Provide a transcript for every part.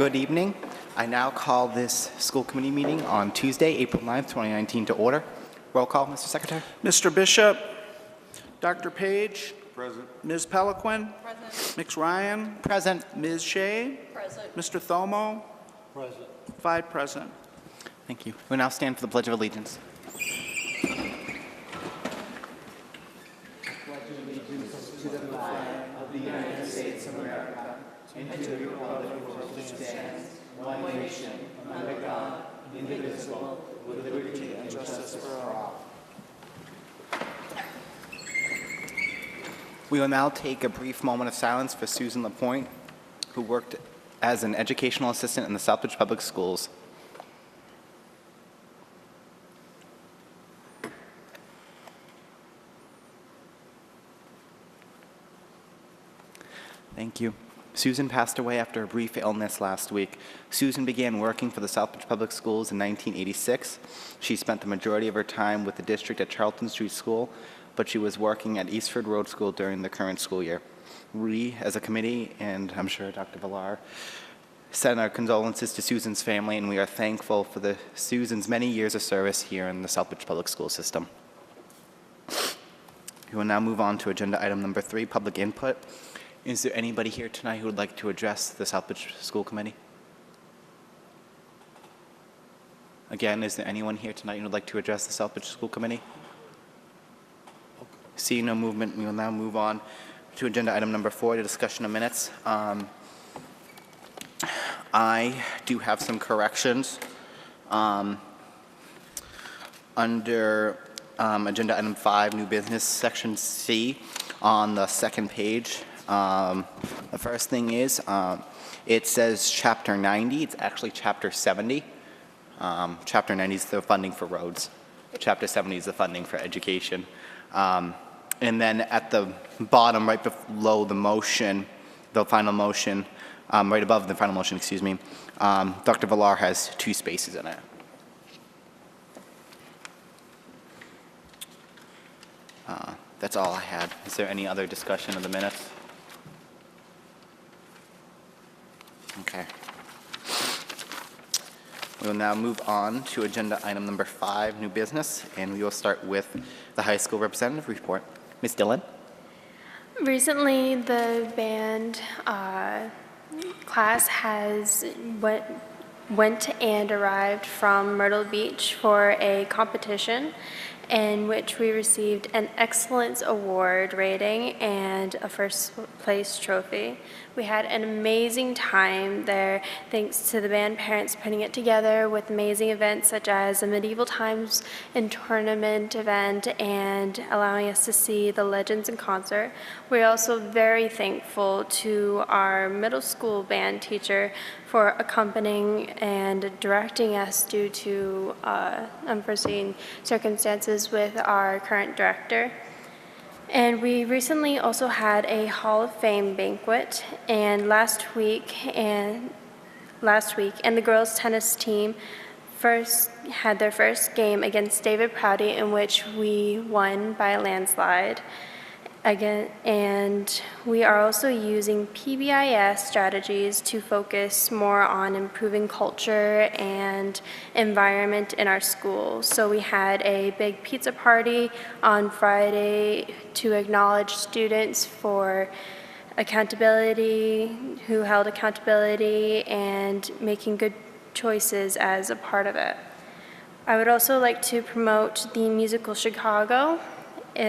Good evening. I now call this school committee meeting on Tuesday, April 9th, 2019 to order. Roll call, Mr. Secretary. Mr. Bishop, Dr. Page, Present. Ms. Peliquin, Present. Ms. Ryan, Present. Ms. Shea, Present. Mr. Thomo, Present. 5 present. Thank you. We now stand for the Pledge of Allegiance. We will now take a brief moment of silence for Susan LaPointe, who worked as an educational assistant in the Southbridge Public Schools. Thank you. Susan passed away after a brief illness last week. Susan began working for the Southbridge Public Schools in 1986. She spent the majority of her time with the district at Charlton Street School, but she was working at Eastford Road School during the current school year. We, as a committee, and I'm sure Dr. Villar, send our condolences to Susan's family, and we are thankful for Susan's many years of service here in the Southbridge Public School system. We will now move on to agenda item number 3, public input. Is there anybody here tonight who would like to address the Southbridge School Committee? Again, is there anyone here tonight who would like to address the Southbridge School Committee? Seeing no movement, we will now move on to agenda item number 4, the discussion of minutes. I do have some corrections under agenda item 5, new business, section C, on the second page. The first thing is, it says chapter 90, it's actually chapter 70. Chapter 90 is the funding for roads. Chapter 70 is the funding for education. And then at the bottom, right below the motion, the final motion, right above the final motion, excuse me, Dr. Villar has 2 spaces in it. That's all I had. Is there any other discussion of the minutes? Okay. We will now move on to agenda item number 5, new business, and we will start with the high school representative report. Ms. Dillon? Recently, the band class has went and arrived from Myrtle Beach for a competition in which we received an Excellence Award rating and a first place trophy. We had an amazing time there thanks to the band parents putting it together with amazing events such as a Medieval Times and tournament event and allowing us to see the legends in concert. We're also very thankful to our middle school band teacher for accompanying and directing us due to unforeseen circumstances with our current director. And we recently also had a Hall of Fame banquet, and last week, and the girls' tennis team had their first game against David Prouty, in which we won by a landslide. Again, and we are also using PBIS strategies to focus more on improving culture and environment in our schools. So we had a big pizza party on Friday to acknowledge students for accountability, who held accountability and making good choices as a part of it. I would also like to promote the musical Chicago,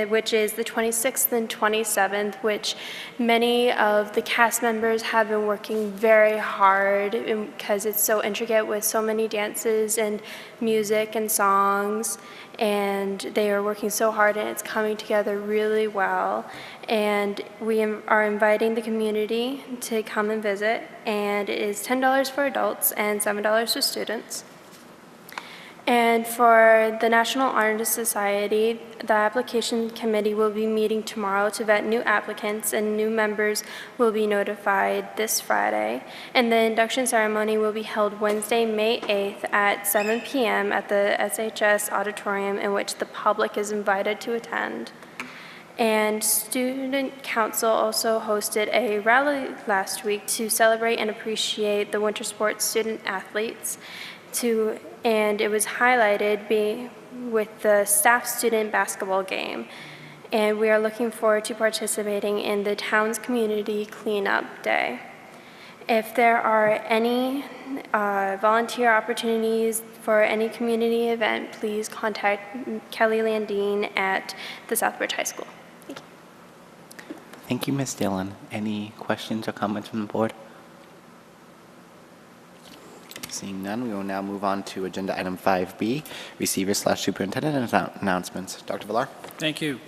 which is the 26th and 27th, which many of the cast members have been working very hard because it's so intricate with so many dances and music and songs, and they are working so hard and it's coming together really well. And we are inviting the community to come and visit, and it is $10 for adults and $7 for students. And for the National Honor Society, the application committee will be meeting tomorrow to vet new applicants, and new members will be notified this Friday. And the induction ceremony will be held Wednesday, May 8th at 7 p.m. at the SHS auditorium, in which the public is invited to attend. And Student Council also hosted a rally last week to celebrate and appreciate the winter sports student athletes. And it was highlighted with the staff student basketball game. And we are looking forward to participating in the town's community cleanup day. If there are any volunteer opportunities for any community event, please contact Kelly Landine at the Southbridge High School. Thank you. Thank you, Ms. Dillon. Any questions or comments from the board? Seeing none, we will now move on to agenda item 5B, receiver/superintendent announcements. Dr. Villar? Thank you.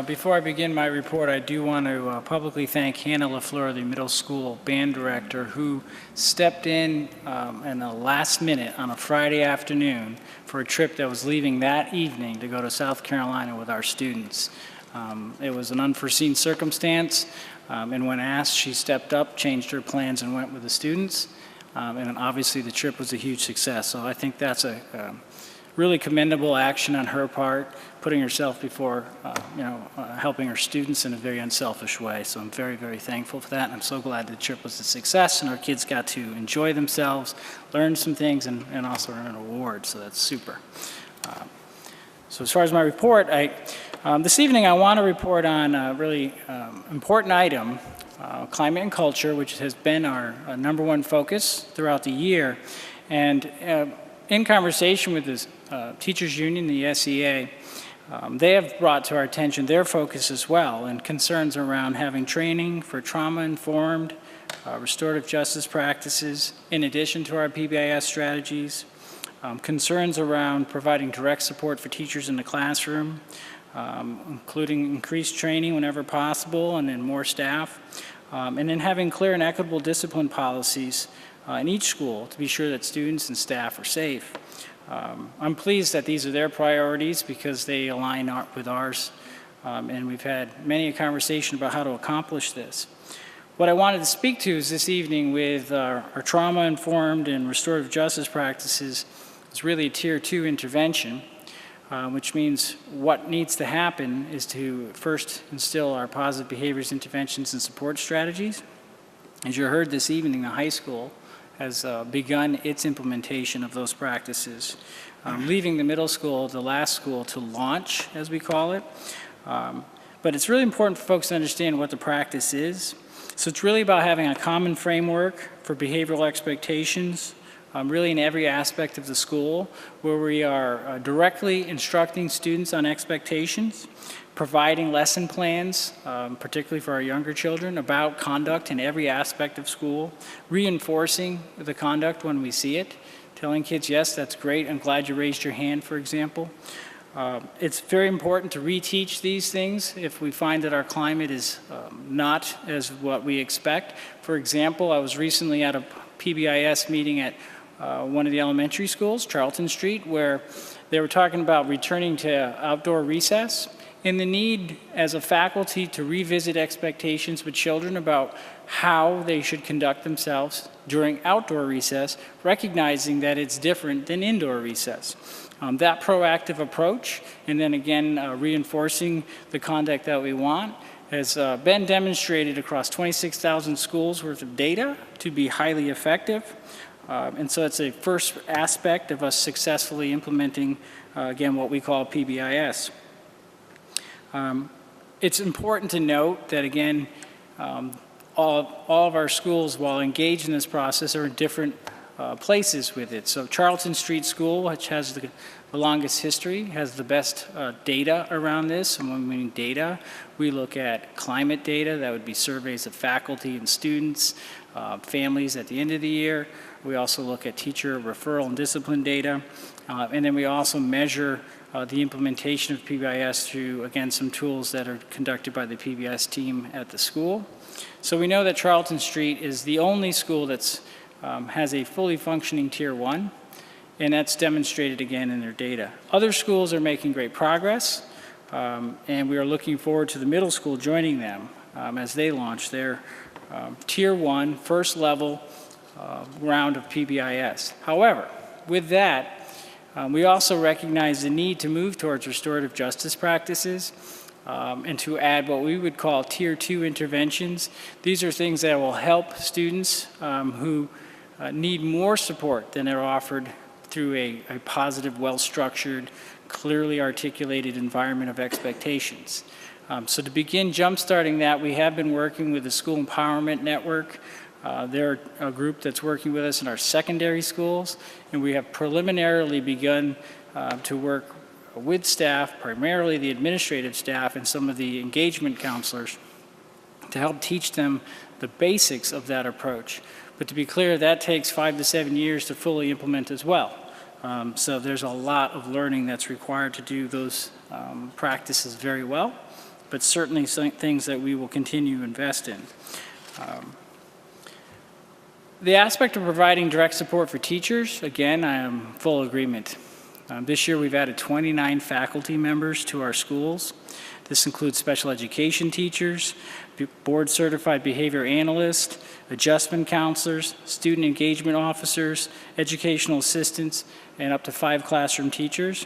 Before I begin my report, I do want to publicly thank Hannah LaFleur, the middle school band director, who stepped in the last minute on a Friday afternoon for a trip that was leaving that evening to go to South Carolina with our students. It was an unforeseen circumstance, and when asked, she stepped up, changed her plans, and went with the students. And obviously the trip was a huge success. So I think that's a really commendable action on her part, putting herself before, helping her students in a very unselfish way. So I'm very, very thankful for that. And I'm so glad the trip was a success and our kids got to enjoy themselves, learn some things, and also earn an award. So that's super. So as far as my report, this evening I want to report on a really important item, climate and culture, which has been our number one focus throughout the year. And in conversation with the teachers union, the SEA, they have brought to our attention their focus as well and concerns around having training for trauma-informed restorative justice practices in addition to our PBIS strategies, concerns around providing direct support for teachers in the classroom, including increased training whenever possible and then more staff, and then having clear and equitable discipline policies in each school to be sure that students and staff are safe. I'm pleased that these are their priorities because they align with ours, and we've had many a conversation about how to accomplish this. What I wanted to speak to is this evening with our trauma-informed and restorative justice practices is really a Tier 2 intervention, which means what needs to happen is to first instill our positive behaviors, interventions, and support strategies. As you heard this evening, the high school has begun its implementation of those practices, leaving the middle school, the last school, to launch, as we call it. But it's really important for folks to understand what the practice is. So it's really about having a common framework for behavioral expectations, really in every aspect of the school, where we are directly instructing students on expectations, providing lesson plans, particularly for our younger children, about conduct in every aspect of school, reinforcing the conduct when we see it, telling kids, yes, that's great, I'm glad you raised your hand, for example. It's very important to reteach these things if we find that our climate is not as what we expect. For example, I was recently at a PBIS meeting at one of the elementary schools, Charlton Street, where they were talking about returning to outdoor recess and the need as a faculty to revisit expectations with children about how they should conduct themselves during outdoor recess, recognizing that it's different than indoor recess. That proactive approach, and then again reinforcing the conduct that we want, has been demonstrated across 26,000 schools worth of data to be highly effective. And so it's a first aspect of us successfully implementing, again, what we call PBIS. It's important to note that, again, all of our schools, while engaged in this process, are in different places with it. So Charlton Street School, which has the longest history, has the best data around this. And when we mean data, we look at climate data. That would be surveys of faculty and students, families at the end of the year. We also look at teacher referral and discipline data. And then we also measure the implementation of PBIS through, again, some tools that are conducted by the PBIS team at the school. So we know that Charlton Street is the only school that's has a fully functioning Tier 1, and that's demonstrated again in their data. Other schools are making great progress, and we are looking forward to the middle school joining them as they launch their Tier 1 first level round of PBIS. However, with that, we also recognize the need to move towards restorative justice practices and to add what we would call Tier 2 interventions. These are things that will help students who need more support than are offered through a positive, well-structured, clearly articulated environment of expectations. So to begin jumpstarting that, we have been working with the School Empowerment Network. They're a group that's working with us in our secondary schools, and we have preliminarily begun to work with staff, primarily the administrative staff and some of the engagement counselors, to help teach them the basics of that approach. But to be clear, that takes 5 to 7 years to fully implement as well. So there's a lot of learning that's required to do those practices very well, but certainly some things that we will continue to invest in. The aspect of providing direct support for teachers, again, I am in full agreement. This year we've added 29 faculty members to our schools. This includes special education teachers, board-certified behavior analysts, adjustment counselors, student engagement officers, educational assistants, and up to 5 classroom teachers.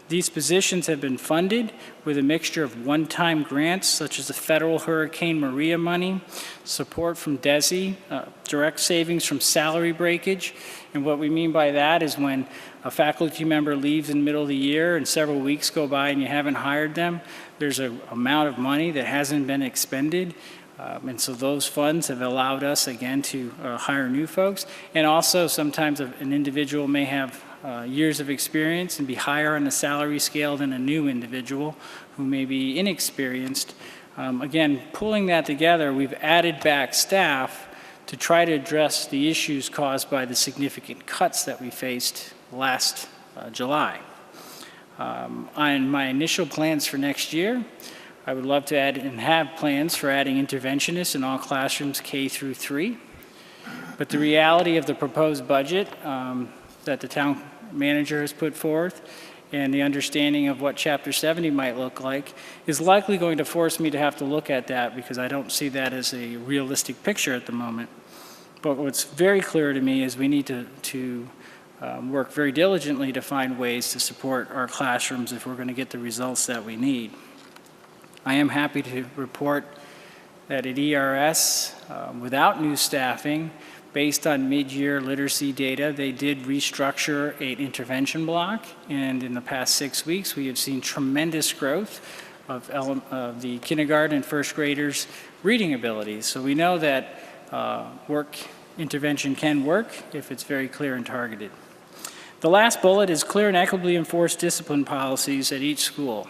These positions have been funded with a mixture of one-time grants, such as the federal Hurricane Maria money, support from DESE, direct savings from salary breakage. And what we mean by that is when a faculty member leaves in the middle of the year and several weeks go by and you haven't hired them, there's an amount of money that hasn't been expended. And so those funds have allowed us, again, to hire new folks. And also sometimes an individual may have years of experience and be higher on the salary scale than a new individual who may be inexperienced. Again, pulling that together, we've added back staff to try to address the issues caused by the significant cuts that we faced last July. On my initial plans for next year, I would love to add and have plans for adding interventionists in all classrooms K through 3. But the reality of the proposed budget that the town manager has put forth and the understanding of what Chapter 70 might look like is likely going to force me to have to look at that, because I don't see that as a realistic picture at the moment. But what's very clear to me is we need to work very diligently to find ways to support our classrooms if we're going to get the results that we need. I am happy to report that at ERS, without new staffing, based on mid-year literacy data, they did restructure an intervention block, and in the past 6 weeks, we have seen tremendous growth of the kindergarten and first graders' reading abilities. So we know that work intervention can work if it's very clear and targeted. The last bullet is clear and equitably enforced discipline policies at each school.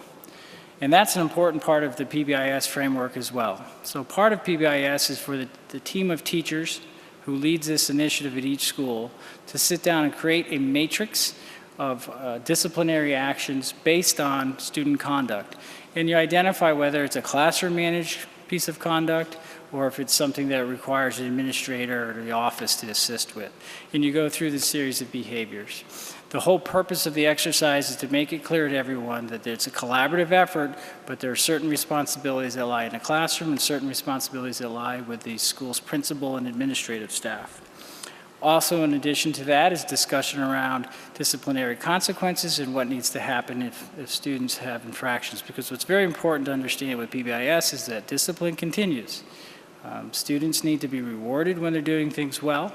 And that's an important part of the PBIS framework as well. So part of PBIS is for the team of teachers who leads this initiative at each school to sit down and create a matrix of disciplinary actions based on student conduct. And you identify whether it's a classroom managed piece of conduct or if it's something that requires an administrator or the office to assist with. And you go through the series of behaviors. The whole purpose of the exercise is to make it clear to everyone that it's a collaborative effort, but there are certain responsibilities that lie in the classroom and certain responsibilities that lie with the school's principal and administrative staff. Also, in addition to that, is discussion around disciplinary consequences and what needs to happen if students have infractions. Because what's very important to understand with PBIS is that discipline continues. Students need to be rewarded when they're doing things well,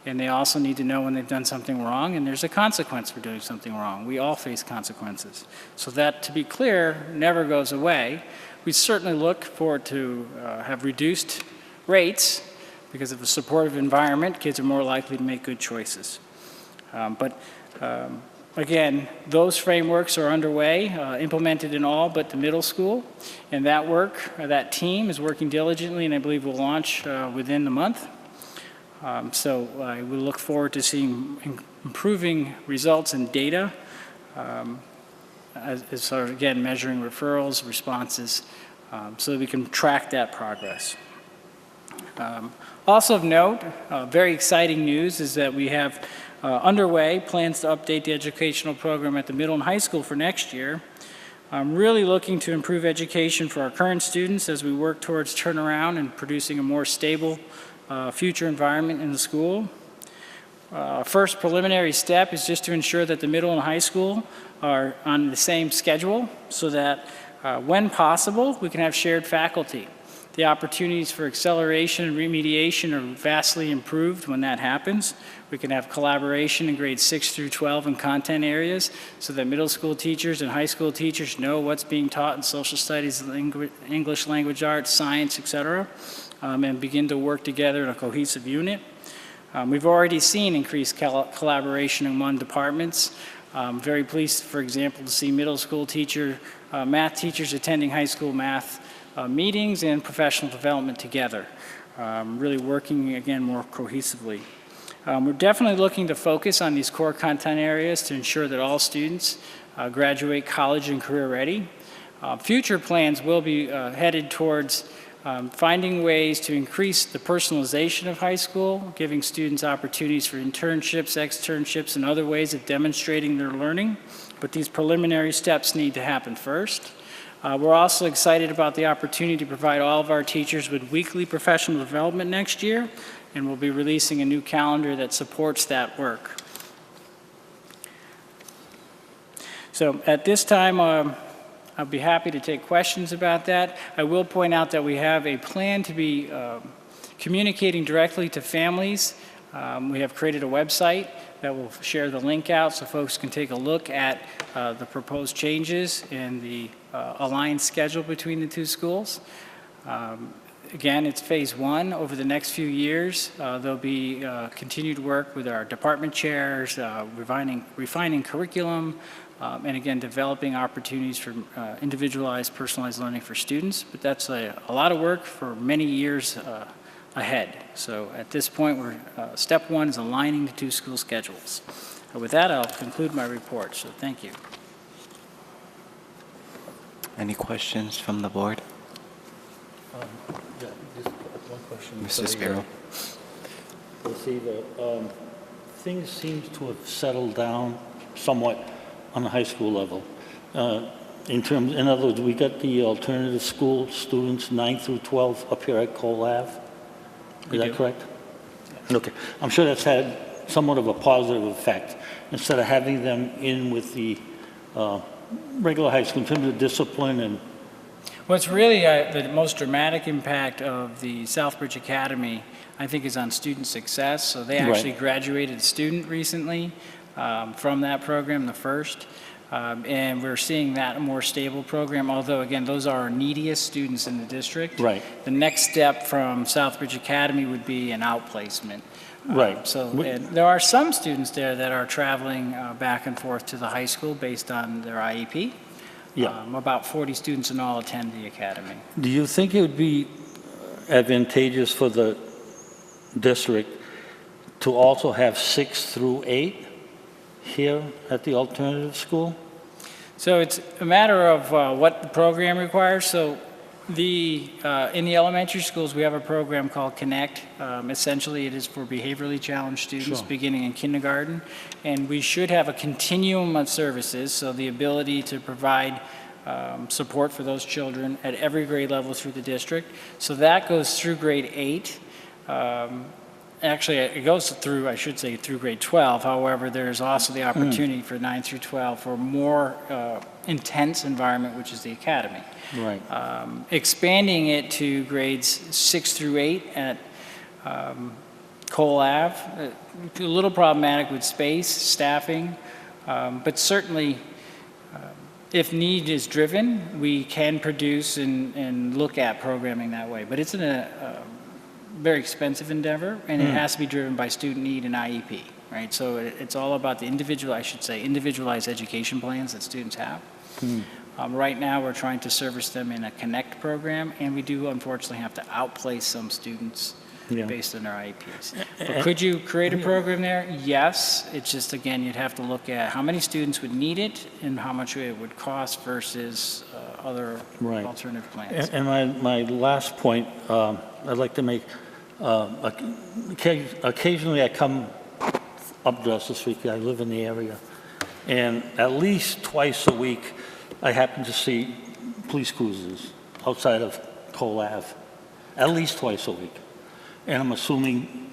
and they also need to know when they've done something wrong, and there's a consequence for doing something wrong. We all face consequences. So that, to be clear, never goes away. We certainly look forward to have reduced rates, because of a supportive environment, kids are more likely to make good choices. Again, those frameworks are underway, implemented in all but the middle school, and that work, that team is working diligently, and I believe will launch within the month. So I will look forward to seeing improving results in data, as sort of, again, measuring referrals, responses, so that we can track that progress. Also of note, very exciting news is that we have underway plans to update the educational program at the middle and high school for next year. I'm really looking to improve education for our current students as we work towards turnaround and producing a more stable future environment in the school. First preliminary step is just to ensure that the middle and high school are on the same schedule so that When possible, we can have shared faculty. The opportunities for acceleration and remediation are vastly improved when that happens. We can have collaboration in grades 6 through 12 in content areas so that middle school teachers and high school teachers know what's being taught in social studies, English language arts, science, etc., and begin to work together in a cohesive unit. We've already seen increased collaboration among departments. Very pleased, for example, to see middle school math teachers attending high school math meetings and professional development together, really working, again, more cohesively. We're definitely looking to focus on these core content areas to ensure that all students graduate college and career ready. Future plans will be headed towards finding ways to increase the personalization of high school, giving students opportunities for internships, externships, and other ways of demonstrating their learning. But these preliminary steps need to happen first. We're also excited about the opportunity to provide all of our teachers with weekly professional development next year, and we'll be releasing a new calendar that supports that work. So at this time, I'll be happy to take questions about that. I will point out that we have a plan to be communicating directly to families. We have created a website that will share the link out so folks can take a look at the proposed changes and the aligned schedule between the two schools. Again, it's phase one. Over the next few years, there'll be continued work with our department chairs, refining curriculum, and again, developing opportunities for individualized, personalized learning for students. But that's a lot of work for many years ahead. So at this point, step one is aligning the two school schedules. With that, I'll conclude my report. So thank you. Any questions from the board? Yeah, just one question. Mr. Sparrow? Let's see, things seem to have settled down somewhat on the high school level. In other words, we got the alternative school students 9 through 12 up here at Cole Ave. Is that correct? Okay. I'm sure that's had somewhat of a positive effect. Instead of having them in with the regular high school in terms of discipline and... What's really the most dramatic impact of the Southbridge Academy, I think, is on student success. So they actually graduated a student recently from that program, the first. And we're seeing that a more stable program, although, again, those are our neediest students in the district. Right. The next step from Southbridge Academy would be an outplacement. Right. And there are some students there that are traveling back and forth to the high school based on their IEP. Yeah. About 40 students in all attend the academy. Do you think it would be advantageous for the district to also have 6 through 8 here at the alternative school? So it's a matter of what the program requires. So in the elementary schools, we have a program called Connect. Essentially, it is for behaviorally challenged students beginning in kindergarten. And we should have a continuum of services, so the ability to provide support for those children at every grade level through the district. So that goes through grade 8. Actually, it goes through, I should say, through grade 12. However, there's also the opportunity for 9 through 12 for a more intense environment, which is the academy. Right. Expanding it to grades 6 through 8 at Cole Ave, a little problematic with space, staffing, but certainly if need is driven, we can produce and look at programming that way. But it's a very expensive endeavor, and it has to be driven by student need and IEP, right? So it's all about the individualized education plans that students have. Right now, we're trying to service them in a Connect program, and we do unfortunately have to outplace some students based on their IEPs. But could you create a program there? Yes. It's just, again, you'd have to look at how many students would need it and how much it would cost versus other alternative plans. And my last point I'd like to make, occasionally I come up Justice Street, I live in the area, and at least twice a week I happen to see police cruisers outside of Cole Ave, at least twice a week. And I'm assuming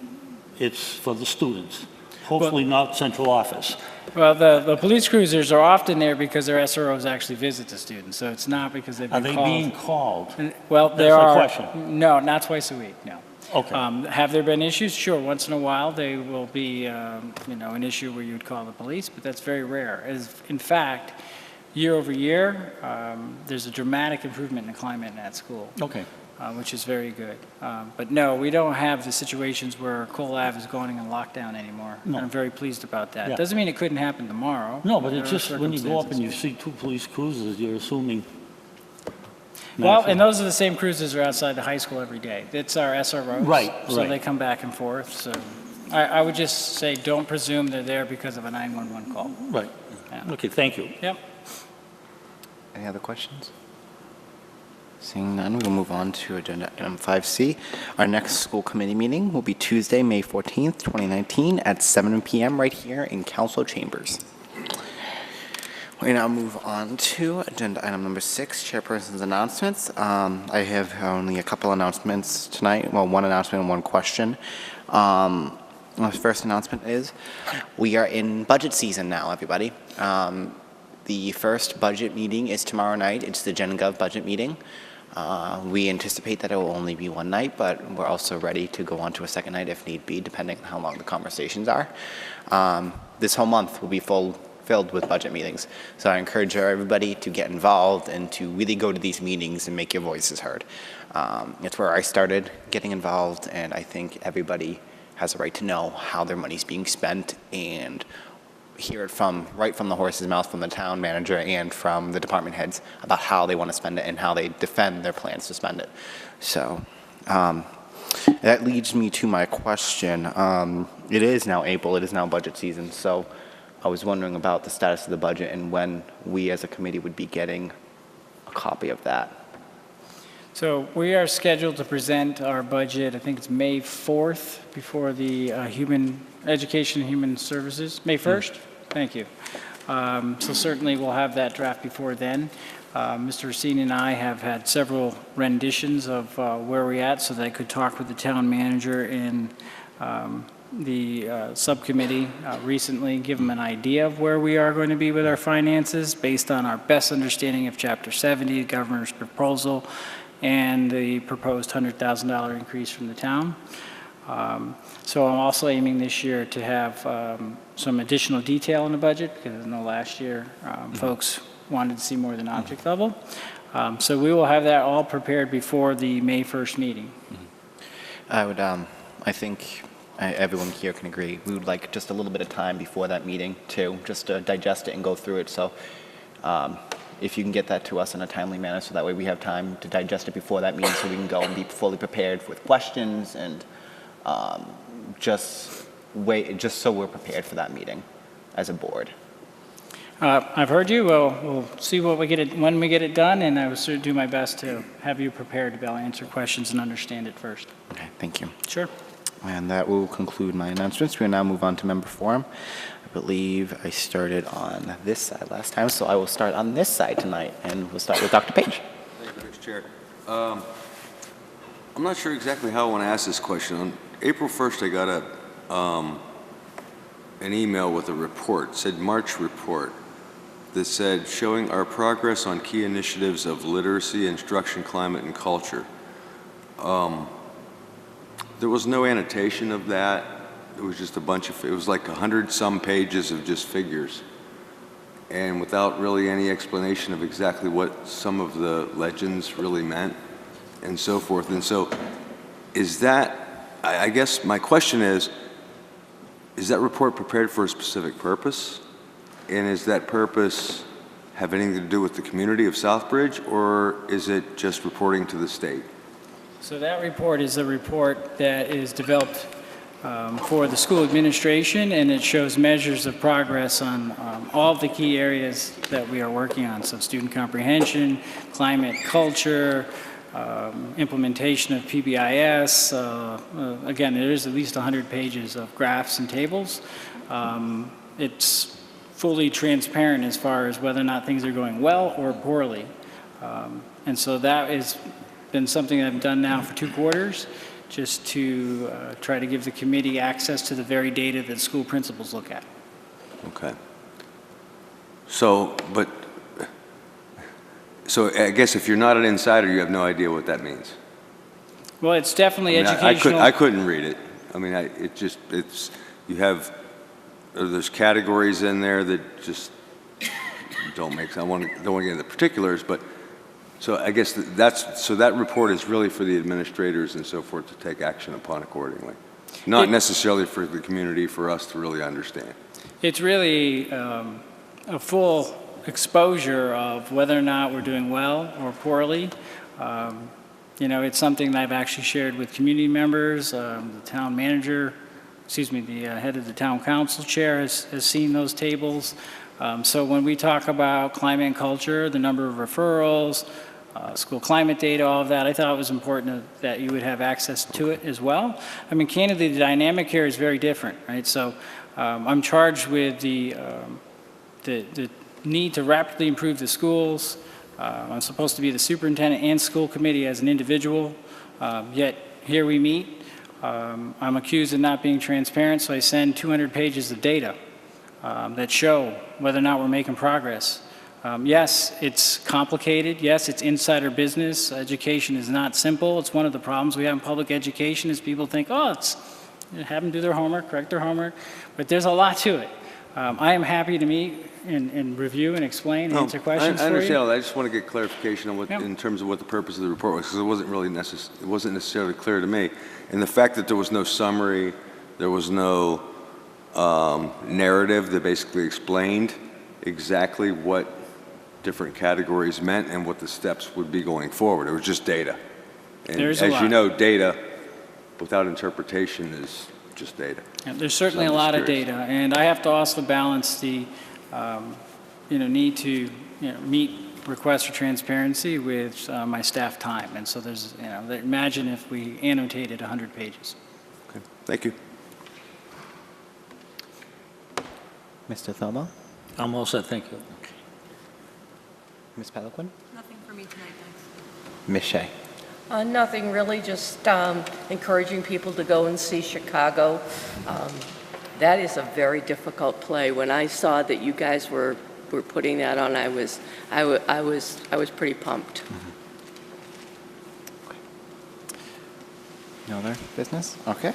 it's for the students. hopefully not central office. Well, the police cruisers are often there because their SROs actually visit the students, so it's not because they've Are been they called. being called? Well, That's there my are. question. No, not twice a week, no. Okay. Have there been issues? Sure, once in a while, they will be, an issue where you would call the police, but that's very rare. In fact, year over year, there's a dramatic improvement in the climate in that school, Okay. which is very good. But no, we don't have the situations where Cole Ave is going in lockdown anymore. No. And I'm very pleased about that. Yeah. Doesn't mean it couldn't happen tomorrow. No, but There it's are just when you go up and you circumstances. see 2 police cruisers, you're assuming. Well, and those are the same cruises that are outside the high school every day. It's our SROs. Right, So right. they come back and forth, so I would just say, don't presume they're there because of a 911 call. Right. Yeah. Okay, thank you. Yep. Any other questions? Seeing none, we'll move on to agenda item 5C. Our next school committee meeting will be Tuesday, May 14th, 2019 at 7 p.m. right here in council chambers. We now move on to agenda item number 6, chairperson's announcements. I have only a couple announcements tonight. Well, one announcement and one question. My first announcement is we are in budget season now, everybody. The first budget meeting is tomorrow night. It's the Gen Gov budget meeting. We anticipate that it will only be one night, but we're also ready to go on to a second night if need be, depending on how long the conversations are. This whole month will be filled with budget meetings. So I encourage everybody to get involved and to really go to these meetings and make your voices heard. It's where I started getting involved, and I think everybody has a right to know how their money's being spent and hear it right from the horse's mouth, from the town manager and from the department heads about how they want to spend it and how they defend their plans to spend it. So that leads me to my question. It is now April, it is now budget season, so I was wondering about the status of the budget and when we as a committee would be getting a copy of that. So we are scheduled to present our budget, I think it's May 4th, before the Education and Human Services, May 1st? Thank you. So certainly we'll have that draft before then. Mr. Racine and I have had several renditions of where we're at so that I could talk with the town manager and the subcommittee recently, give them an idea of where we are going to be with our finances based on our best understanding of Chapter 70, the governor's proposal, and the proposed $100,000 increase from the town. So I'm also aiming this year to have some additional detail in the budget, because I know last year folks wanted to see more than object level. So we will have that all prepared before the May 1st meeting. I think everyone here can agree, we would like just a little bit of time before that meeting too, just to digest it and go through it. So if you can get that to us in a timely manner, so that way we have time to digest it before that meeting, so we can go and be fully prepared with questions and just so we're prepared for that meeting as a board. I've heard you. We'll see what when we get it done, and I will certainly do my best to have you prepared to be able to answer questions and understand it first. Okay, thank you. Sure. And that will conclude my announcements. We will now move on to member forum. I believe I started on this side last time, so I will start on this side tonight, and we'll start with Dr. Page. Thank you, Mr. Chair. I'm not sure exactly how I want to ask this question. On April 1st, I got an email with a report, said March report, that said showing our progress on key initiatives of literacy, instruction, climate, and culture. There was no annotation of that. It was just it was like 100-some pages of just figures, and without really any explanation of exactly what some of the legends really meant and so forth. And so is that, I guess my question is that report prepared for a specific purpose? And is that purpose have anything to do with the community of Southbridge, or is it just reporting to the state? So that report is a report that is developed for the school administration, and it shows measures of progress on all of the key areas that we are working on. So student comprehension, climate, culture, implementation of PBIS. Again, there is at least 100 pages of graphs and tables. It's fully transparent as far as whether or not things are going well or poorly. And so that has been something I've done now for 2 quarters. just to try to give the committee access to the very data that school principals look at. Okay. So I guess if you're not an insider, you have no idea what that means. Well, it's definitely I mean, educational. I couldn't read it. I mean, you have, there's categories in there that just don't make sense. I don't want to get into the particulars, but, so I guess so that report is really for the administrators and so forth to take action upon accordingly. Not necessarily for the community, for us to really understand. It's really a full exposure of whether or not we're doing well or poorly. It's something that I've actually shared with community members. The town manager, the head of the town council chair has seen those tables. So when we talk about climate and culture, the number of referrals, school climate data, all of that, I thought it was important that you would have access to it as well. I mean, candidly, the dynamic here is very different, right? So I'm charged with the need to rapidly improve the schools. I'm supposed to be the superintendent and school committee as an individual, yet here we meet. I'm accused of not being transparent, so I send 200 pages of data that show whether or not we're making progress. Yes, it's complicated. Yes, it's insider business. Education is not simple. It's one of the problems we have in public education is people think, oh, it's have them do their homework, correct their homework, but there's a lot to it. I am happy to meet and review and explain and answer questions I for understand you. all that. I just want to get clarification on what, Yep. in terms of what the purpose of the report was, because it wasn't really it wasn't necessarily clear to me. And the fact that there was no summary, there was no narrative that basically explained exactly what different categories meant and what the steps would be going forward. It was just data. And There's a as you lot. know, data without interpretation is just data. Yeah, there's certainly So a I'm lot just of curious. data, and I have to also balance the, need to, meet requests for transparency with my staff time. And so there's, imagine if we annotated 100 pages. Okay. Thank you. Mr. Thomo? I'm all set, thank you. Ms. Peliquin? Nothing for me tonight, thanks. Ms. Shea? Nothing really, just encouraging people to go and see Chicago. That is a very difficult play. When I saw that you guys were putting that on, I was pretty pumped. No other business? Okay.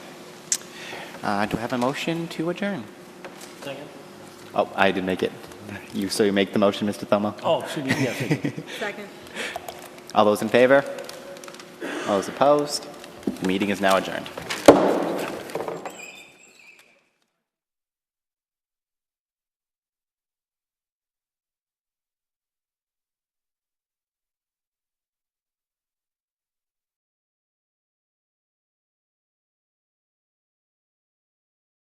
Do I have a motion to adjourn? Second? Oh, I did make it. So you make the motion, Mr. Thomo? Oh, excuse me, yes. Second. All those in favor? All those opposed? The meeting is now adjourned.